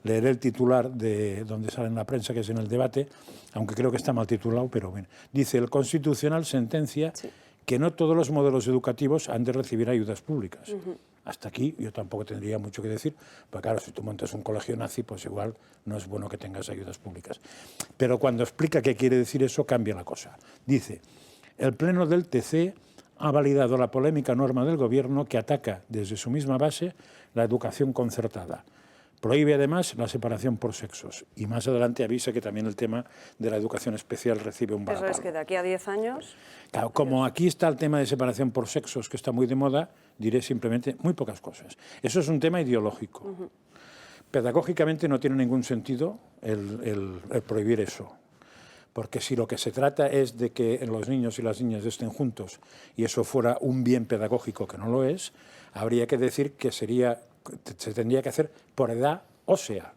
Leeré el titular de donde sale en la prensa, que es en el debate, aunque creo que está mal titulado, pero bueno. Dice: el Constitucional sentencia que no todos los modelos educativos han de recibir ayudas públicas. Hasta aquí yo tampoco tendría mucho que decir, porque claro, si tú montas un colegio nazi, pues igual no es bueno que tengas ayudas públicas. Pero cuando explica qué quiere decir eso, cambia la cosa. Dice: el Pleno del TC ha validado la polémica norma del Gobierno que ataca desde su misma base la educación concertada. Prohíbe además la separación por sexos y más adelante avisa que también el tema de la educación especial recibe un varapalo. Eso es que de aquí a 10 años... Claro, como aquí está el tema de separación por sexos, que está muy de moda, diré simplemente muy pocas cosas. Eso es un tema ideológico. Pedagógicamente no tiene ningún sentido el prohibir eso. Porque si lo que se trata es de que los niños y las niñas estén juntos y eso fuera un bien pedagógico, que no lo es, habría que decir que se tendría que hacer por edad ósea,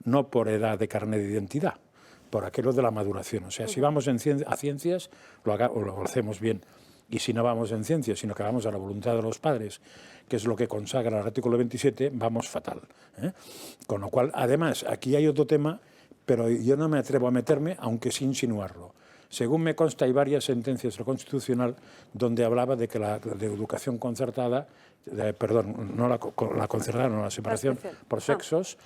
no por edad de carnet de identidad, por aquello de la maduración. O sea, si vamos a ciencias, lo hacemos bien. Y si no vamos en ciencias, sino que vamos a la voluntad de los padres, que es lo que consagra el artículo 27, vamos fatal. Con lo cual, además, aquí hay otro tema, pero yo no me atrevo a meterme, aunque sí insinuarlo. Según me consta, hay varias sentencias del Constitucional donde hablaba de que la educación concertada, no la concertada, no la separación por sexos,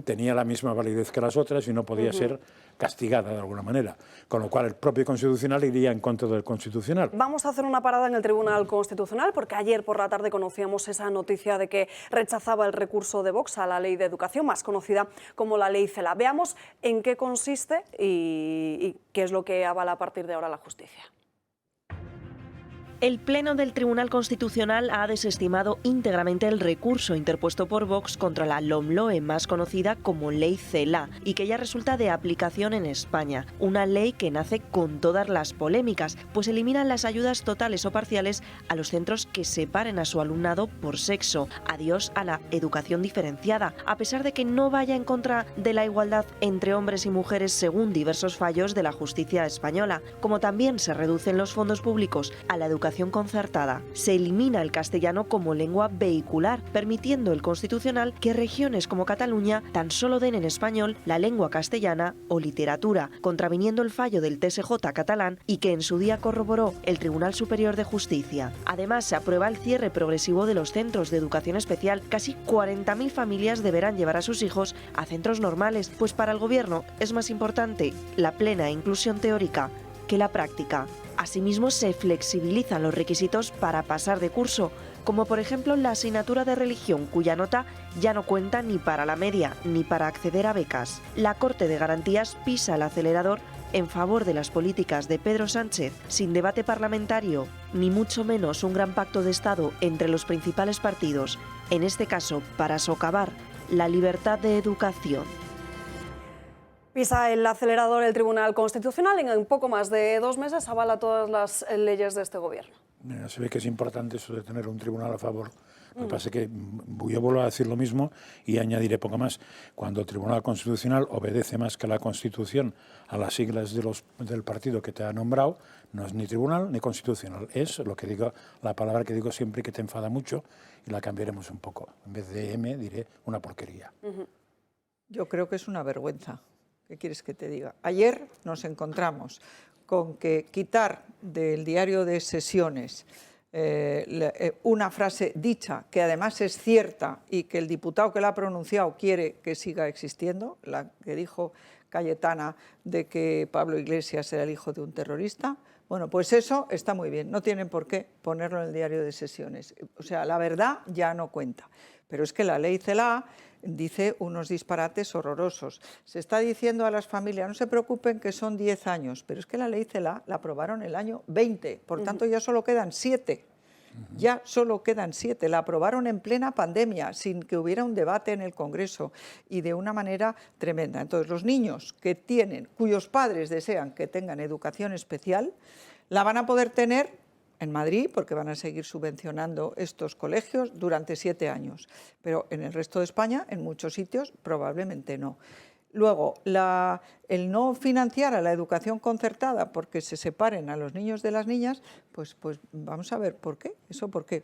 tenía la misma validez que las otras y no podía ser castigada de alguna manera. Con lo cual el propio Constitucional iría en contra del Constitucional. Vamos a hacer una parada en el Tribunal Constitucional porque ayer por la tarde conocíamos esa noticia de que rechazaba el recurso de Vox a la Ley de Educación, más conocida como la Ley CELA. Veamos en qué consiste y qué es lo que avala a partir de ahora la justicia. El Pleno del Tribunal Constitucional ha desestimado íntegramente el recurso interpuesto por Vox contra la LOMLOE, más conocida como Ley CELA, y que ya resulta de aplicación en España. Una ley que nace con todas las polémicas, pues elimina las ayudas totales o parciales a los centros que separen a su alumnado por sexo. Adiós a la educación diferenciada, a pesar de que no vaya en contra de la igualdad entre hombres y mujeres según diversos fallos de la justicia española, como también se reducen los fondos públicos a la educación concertada. Se elimina el castellano como lengua vehicular, permitiendo el Constitucional que regiones como Cataluña tan solo den en español la lengua castellana o literatura, contraviniendo el fallo del TSJ catalán y que en su día corroboró el Tribunal Superior de Justicia. Además, se aprueba el cierre progresivo de los centros de educación especial. Casi 40.000 familias deberán llevar a sus hijos a centros normales, pues para el Gobierno es más importante la plena inclusión teórica que la práctica. Asimismo, se flexibilizan los requisitos para pasar de curso, como por ejemplo la asignatura de religión, cuya nota ya no cuenta ni para la media ni para acceder a becas. La Corte de Garantías pisa el acelerador en favor de las políticas de Pedro Sánchez, sin debate parlamentario, ni mucho menos un gran pacto de Estado entre los principales partidos, en este caso para socavar la libertad de educación. Pisa el acelerador el Tribunal Constitucional y en poco más de 2 meses avala todas las leyes de este Gobierno. Se ve que es importante eso de tener un tribunal a favor. Lo que pasa es que yo vuelvo a decir lo mismo y añadiré poco más. Cuando el Tribunal Constitucional obedece más que la Constitución a las siglas del partido que te ha nombrado, no es ni tribunal ni constitucional. Es lo que digo, la palabra que digo siempre que te enfada mucho y la cambiaremos un poco. En vez de M diré una porquería. Yo creo que es una vergüenza. ¿Qué quieres que te diga? Ayer nos encontramos con que quitar del diario de sesiones una frase dicha, que además es cierta y que el diputado que la ha pronunciado quiere que siga existiendo, la que dijo Cayetana de que Pablo Iglesias era el hijo de un terrorista. Bueno, pues eso está muy bien, no tienen por qué ponerlo en el diario de sesiones. O sea, la verdad ya no cuenta. Pero es que la ley CELA dice unos disparates horrorosos. Se está diciendo a las familias, no se preocupen que son 10 años, pero es que la ley CELA la aprobaron el año 20, por tanto ya solo quedan 7. Ya solo quedan 7. La aprobaron en plena pandemia, sin que hubiera un debate en el Congreso y de una manera tremenda. Entonces, los niños cuyos padres desean que tengan educación especial, la van a poder tener en Madrid, porque van a seguir subvencionando estos colegios durante 7 años. Pero en el resto de España, en muchos sitios, probablemente no. Luego, el no financiar a la educación concertada porque se separen a los niños de las niñas, pues vamos a ver por qué, eso por qué.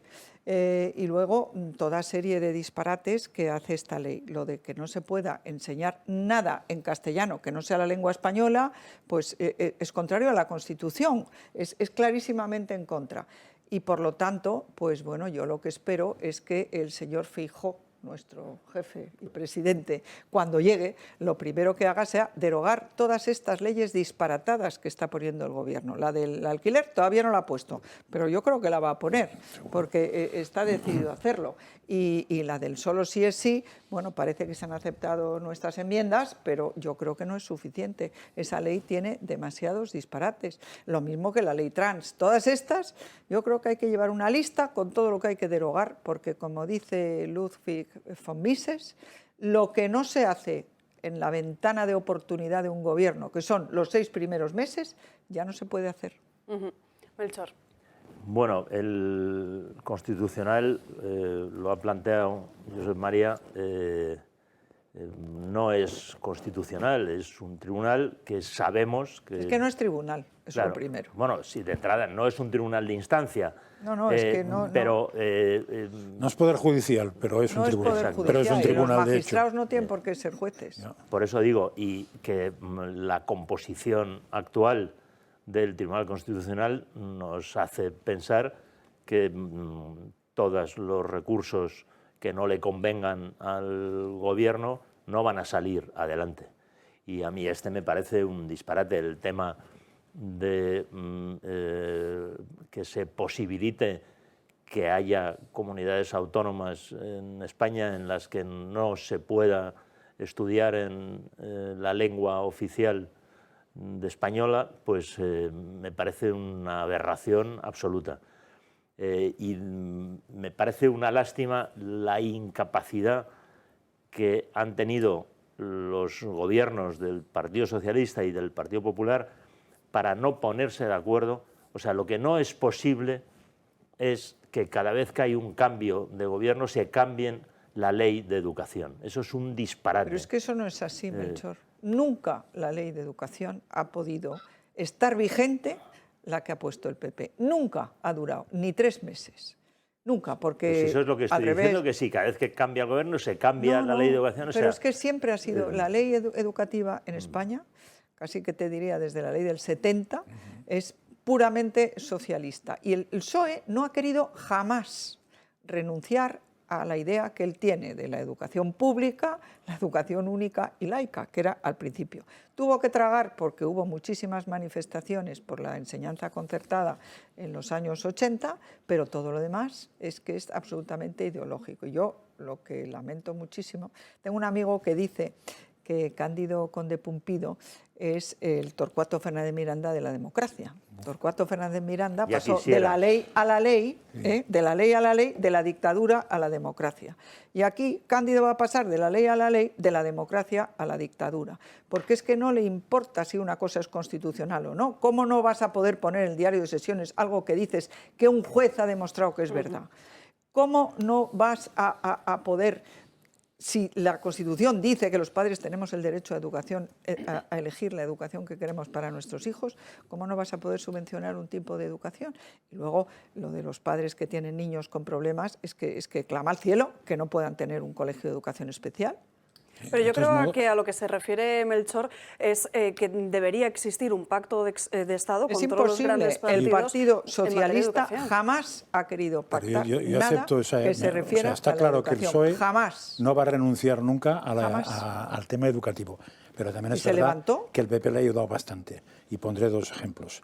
Y luego, toda serie de disparates que hace esta ley. Lo de que no se pueda enseñar nada en castellano que no sea la lengua española, pues es contrario a la Constitución, es clarísimamente en contra. Y por lo tanto, pues bueno, yo lo que espero es que el señor Feijóo, nuestro jefe y presidente, cuando llegue, lo primero que haga sea derogar todas estas leyes disparatadas que está poniendo el gobierno. La del alquiler todavía no la ha puesto, pero yo creo que la va a poner, porque está decidido a hacerlo. Y la del solo sí es sí, bueno, parece que se han aceptado nuestras enmiendas, pero yo creo que no es suficiente. Esa ley tiene demasiados disparates. Lo mismo que la ley trans. Todas estas, yo creo que hay que llevar una lista con todo lo que hay que derogar, porque como dice Ludwig von Mises, lo que no se hace en la ventana de oportunidad de un gobierno, que son los 6 primeros meses, ya no se puede hacer. Melchor. Bueno, el Constitucional, lo ha planteado Josep María, no es constitucional, es un tribunal que sabemos que... Es que no es tribunal, es claro, lo primero. Bueno, sí, de entrada no es un tribunal de instancia. No, es que no... Pero, no es poder judicial, pero es un tribunal. Poder judicial, pero es un tribunal los de hecho. magistrados no tienen por qué ser jueces. No. por eso digo, y que la composición actual del Tribunal Constitucional nos hace pensar que todos los recursos que no le convengan al gobierno no van a salir adelante. Y a mí me parece un disparate el tema de que se posibilite que haya comunidades autónomas en España en las que no se pueda estudiar en la lengua oficial de española, pues me parece una aberración absoluta. Y me parece una lástima la incapacidad que han tenido los gobiernos del Partido Socialista y del Partido Popular para no ponerse de acuerdo. O sea, lo que no es posible es que cada vez que hay un cambio de gobierno se cambien la ley de educación. Eso es un disparate. Pero es que eso no es así, Melchor. Nunca la ley de educación ha podido estar vigente la que ha puesto el PP. Nunca ha durado, ni 3 meses. Nunca, porque pues eso es lo que estoy diciendo, que sí, cada vez que cambia el gobierno se cambia la ley de educación. Pero es que siempre ha sido la ley educativa en España, casi que te diría desde la ley del 70, es puramente socialista. Y el PSOE no ha querido jamás renunciar a la idea que él tiene de la educación pública, la educación única y laica, que era al principio. Tuvo que tragar porque hubo muchísimas manifestaciones por la enseñanza concertada en los años 80, pero todo lo demás es que es absolutamente ideológico. Y yo lo que lamento muchísimo, tengo un amigo que dice que Cándido Conde Pumpido es el Torcuato Fernández Miranda de la democracia. Torcuato Fernández Miranda pasó de la ley a la ley, de la ley a la ley, de la dictadura a la democracia. Y aquí Cándido va a pasar de la ley a la ley, de la democracia a la dictadura. Porque es que no le importa si una cosa es constitucional o no. ¿Cómo no vas a poder poner en el diario de sesiones algo que dices que un juez ha demostrado que es verdad? ¿Cómo no vas a poder... Si la Constitución dice que los padres tenemos el derecho a educación, a elegir la educación que queremos para nuestros hijos, ¿cómo no vas a poder subvencionar un tipo de educación? Y luego, lo de los padres que tienen niños con problemas, es que clama al cielo que no puedan tener un colegio de educación especial. Pero yo creo que a lo que se refiere Melchor es que debería existir un pacto de Estado con todos los grandes partidos. El Partido Socialista jamás ha querido pactar yo nada acepto esa, que se refiera está a la claro educación. Que el PSOE jamás. no va a renunciar nunca al tema educativo. Pero también es verdad que el PP le ha ayudado bastante. Y pondré 2 ejemplos.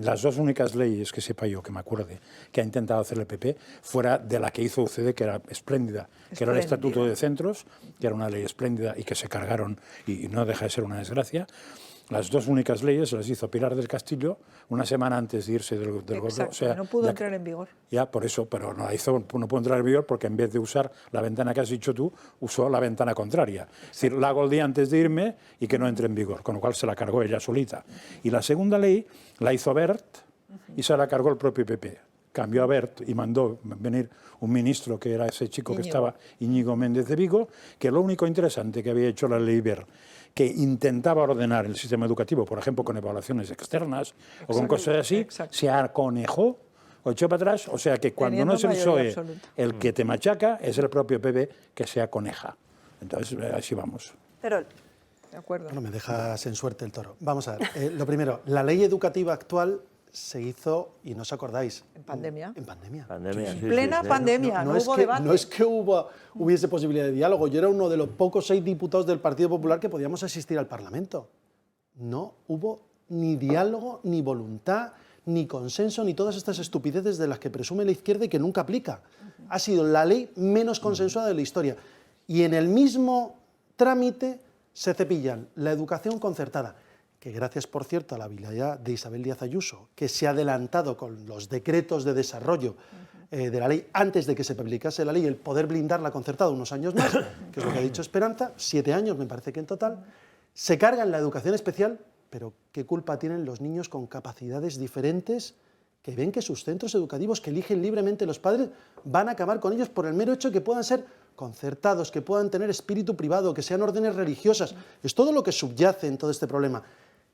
Las 2 únicas leyes que sepa yo, que me acuerde, que ha intentado hacer el PP, fuera de la que hizo UCD, que era espléndida, que era el Estatuto de Centros, que era una ley espléndida y que se cargaron y no deja de ser una desgracia. Las 2 únicas leyes las hizo Pilar del Castillo una semana antes de irse del gobierno. O sea, no pudo entrar en vigor. Ya, por eso, pero no pudo entrar en vigor porque en vez de usar la ventana que has dicho tú, usó la ventana contraria. Es decir, la hago el día antes de irme y que no entre en vigor, con lo cual se la cargó ella solita. Y la segunda ley la hizo Wert y se la cargó el propio PP. cambió a Wert y mandó venir un ministro que era ese chico que estaba, Íñigo Méndez de Vigo, que lo único interesante que había hecho la ley Wert, que intentaba ordenar el sistema educativo, por ejemplo, con evaluaciones externas o con cosas así, se aconejó o echó para atrás. O sea que cuando no es el PSOE el que te machaca, es el propio PP que se aconeja. Entonces, así vamos. Pero de acuerdo. Bueno, me dejas en suerte el toro. Vamos a ver. Lo primero, la ley educativa actual se hizo, y no os acordáis... En pandemia. En pandemia. En plena pandemia, no hubo debate. No es que hubiese posibilidad de diálogo. Yo era uno de los pocos 6 diputados del Partido Popular que podíamos asistir al Parlamento. No hubo ni diálogo, ni voluntad, ni consenso, ni todas estas estupideces de las que presume la izquierda y que nunca aplica. Ha sido la ley menos consensuada de la historia. Y en el mismo trámite se cepillan la educación concertada, que gracias, por cierto, a la habilidad de Isabel Díaz Ayuso, que se ha adelantado con los decretos de desarrollo de la ley antes de que se publicase la ley, el poder blindar la concertada unos años más, que es lo que ha dicho Esperanza, 7 años me parece que en total, se carga en la educación especial, pero ¿qué culpa tienen los niños con capacidades diferentes que ven que sus centros educativos que eligen libremente los padres van a acabar con ellos por el mero hecho de que puedan ser concertados, que puedan tener espíritu privado, que sean órdenes religiosas? Es todo lo que subyace en todo este problema.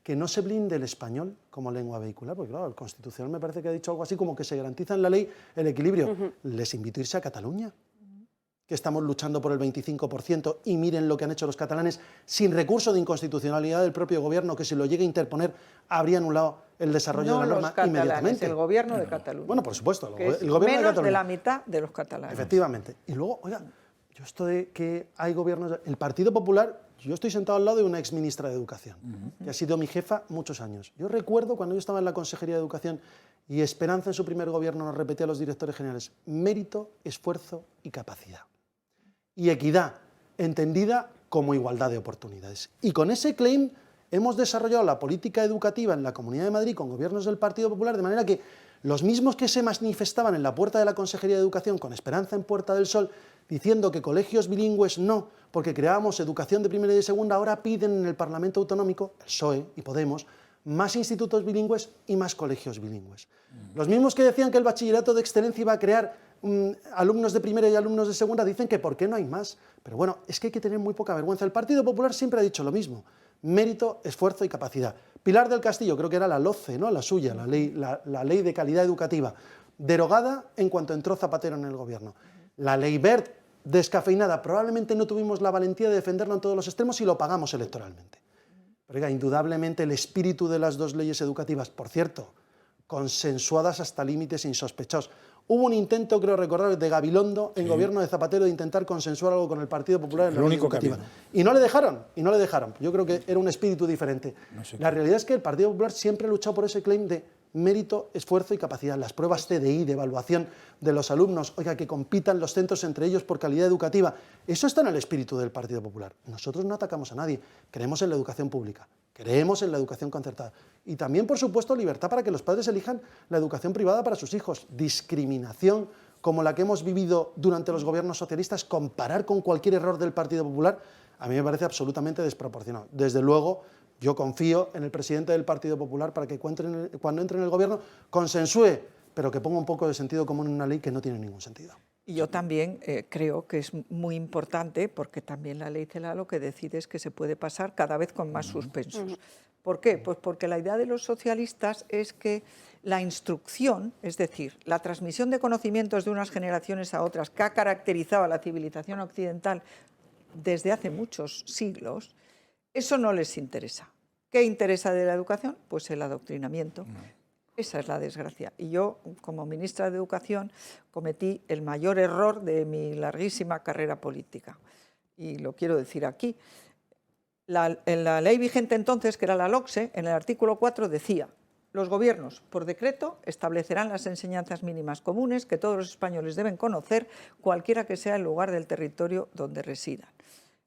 Que no se blinde el español como lengua vehicular, porque claro, el Constitucional me parece que ha dicho algo así como que se garantiza en la ley el equilibrio. Les invito a irse a Cataluña, que estamos luchando por el 25%, y miren lo que han hecho los catalanes sin recurso de inconstitucionalidad del propio gobierno, que si lo llega a interponer habría anulado el desarrollo de la norma inmediatamente. El gobierno de Cataluña. Bueno, por supuesto, que el gobierno de menos Cataluña. de la mitad de los catalanes. Efectivamente. Y luego, oiga, yo esto de que hay gobiernos... El Partido Popular, yo estoy sentado al lado de una exministra de Educación, que ha sido mi jefa muchos años. Yo recuerdo cuando yo estaba en la Consejería de Educación y Esperanza en su primer gobierno nos repetía a los directores generales: mérito, esfuerzo y capacidad. Y equidad, entendida como igualdad de oportunidades. Y con ese claim hemos desarrollado la política educativa en la Comunidad de Madrid con gobiernos del Partido Popular, de manera que los mismos que se manifestaban en la puerta de la Consejería de Educación con Esperanza en Puerta del Sol, diciendo que colegios bilingües no, porque creábamos educación de primera y de segunda, ahora piden en el Parlamento Autonómico, el PSOE y Podemos, más institutos bilingües y más colegios bilingües. Los mismos que decían que el bachillerato de excelencia iba a crear alumnos de primera y alumnos de segunda, dicen que ¿por qué no hay más? Pero bueno, es que hay que tener muy poca vergüenza. El Partido Popular siempre ha dicho lo mismo: mérito, esfuerzo y capacidad. Pilar del Castillo, creo que era la LOCE, ¿no? La suya, la ley de calidad educativa, derogada en cuanto entró Zapatero en el gobierno. La ley Wert, descafeinada, probablemente no tuvimos la valentía de defenderlo en todos los extremos y lo pagamos electoralmente. Pero oiga, indudablemente el espíritu de las dos leyes educativas, por cierto, consensuadas hasta límites insospechados. Hubo un intento, creo recordar, de Gabilondo en gobierno de Zapatero de intentar consensuar algo con el Partido Popular en la ley educativa. Y no le dejaron, Yo creo que era un espíritu diferente. La realidad es que el Partido Popular siempre ha luchado por ese claim de mérito, esfuerzo y capacidad. Las pruebas TDI de evaluación de los alumnos, oiga, que compitan los centros entre ellos por calidad educativa. Eso está en el espíritu del Partido Popular. Nosotros no atacamos a nadie, creemos en la educación pública, creemos en la educación concertada. Y también, por supuesto, libertad para que los padres elijan la educación privada para sus hijos. Discriminación como la que hemos vivido durante los gobiernos socialistas, comparar con cualquier error del Partido Popular, a mí me parece absolutamente desproporcionado. Desde luego, yo confío en el presidente del Partido Popular para que cuando entre en el gobierno consensúe, pero que ponga un poco de sentido común en una ley que no tiene ningún sentido. Y yo también creo que es muy importante, porque también la ley CELA lo que decide es que se puede pasar cada vez con más suspensos. ¿Por qué? Pues porque la idea de los socialistas es que la instrucción, es decir, la transmisión de conocimientos de unas generaciones a otras, que ha caracterizado a la civilización occidental desde hace muchos siglos, eso no les interesa. ¿Qué interesa de la educación? Pues el adoctrinamiento. Esa es la desgracia. Y yo, como ministra de Educación, cometí el mayor error de mi larguísima carrera política. Y lo quiero decir aquí. En la ley vigente entonces, que era la LOCSE, en el artículo 4 decía: los gobiernos, por decreto, establecerán las enseñanzas mínimas comunes que todos los españoles deben conocer, cualquiera que sea el lugar del territorio donde residan.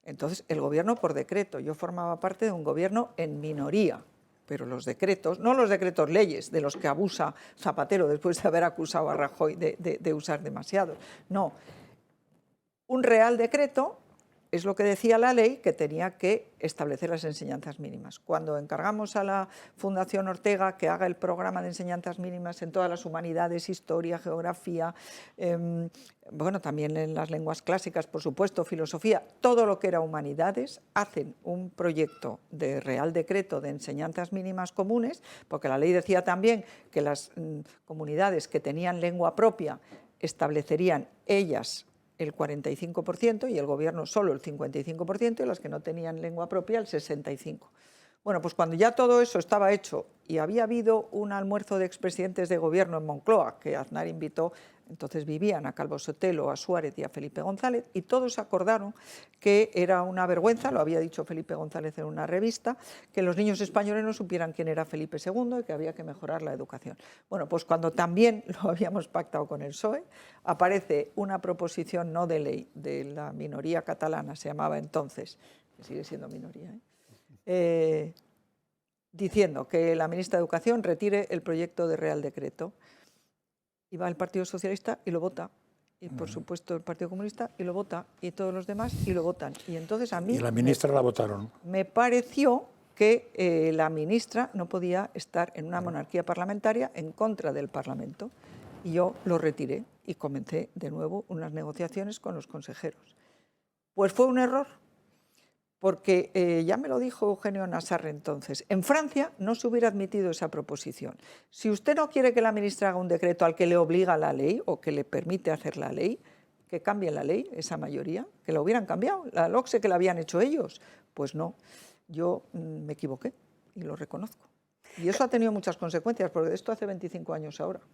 Entonces, el gobierno por decreto. Yo formaba parte de un gobierno en minoría, pero los decretos, no los decretos leyes de los que abusa Zapatero después de haber acusado a Rajoy de usar demasiado. No, un real decreto es lo que decía la ley, que tenía que establecer las enseñanzas mínimas. Cuando encargamos a la Fundación Ortega que haga el programa de enseñanzas mínimas en todas las humanidades, historia, geografía, bueno, también en las lenguas clásicas, por supuesto, filosofía, todo lo que era humanidades, hacen un proyecto de Real Decreto de enseñanzas mínimas comunes, porque la ley decía también que las comunidades que tenían lengua propia establecerían ellas el 45% y el gobierno solo el 55%, y las que no tenían lengua propia el 65%. Bueno, pues cuando ya todo eso estaba hecho y había habido un almuerzo de expresidentes de gobierno en Moncloa, que Aznar invitó, entonces vivían a Calvo Sotelo, a Suárez y a Felipe González, y todos acordaron que era una vergüenza, lo había dicho Felipe González en una revista, que los niños españoles no supieran quién era Felipe II y que había que mejorar la educación. Bueno, pues cuando también lo habíamos pactado con el PSOE, aparece una proposición no de ley de la minoría catalana, se llamaba entonces, que sigue siendo minoría, diciendo que la ministra de Educación retire el proyecto de Real Decreto. Y va el Partido Socialista y lo vota. Y por supuesto el Partido Comunista y lo vota. Y todos los demás y lo votan. Y entonces a mí... Y la ministra la votaron. Me pareció que la ministra no podía estar en una monarquía parlamentaria en contra del Parlamento. Y yo lo retiré y comencé de nuevo unas negociaciones con los consejeros. Pues fue un error. Porque ya me lo dijo Eugenio Nassarre entonces, en Francia no se hubiera admitido esa proposición. Si usted no quiere que la ministra haga un decreto al que le obliga la ley o que le permite hacer la ley, que cambie la ley, esa mayoría, que la hubieran cambiado, la LOCSE que la habían hecho ellos. Pues no, yo me equivoqué y lo reconozco. Y eso ha tenido muchas consecuencias, porque de esto hace 25 años ahora.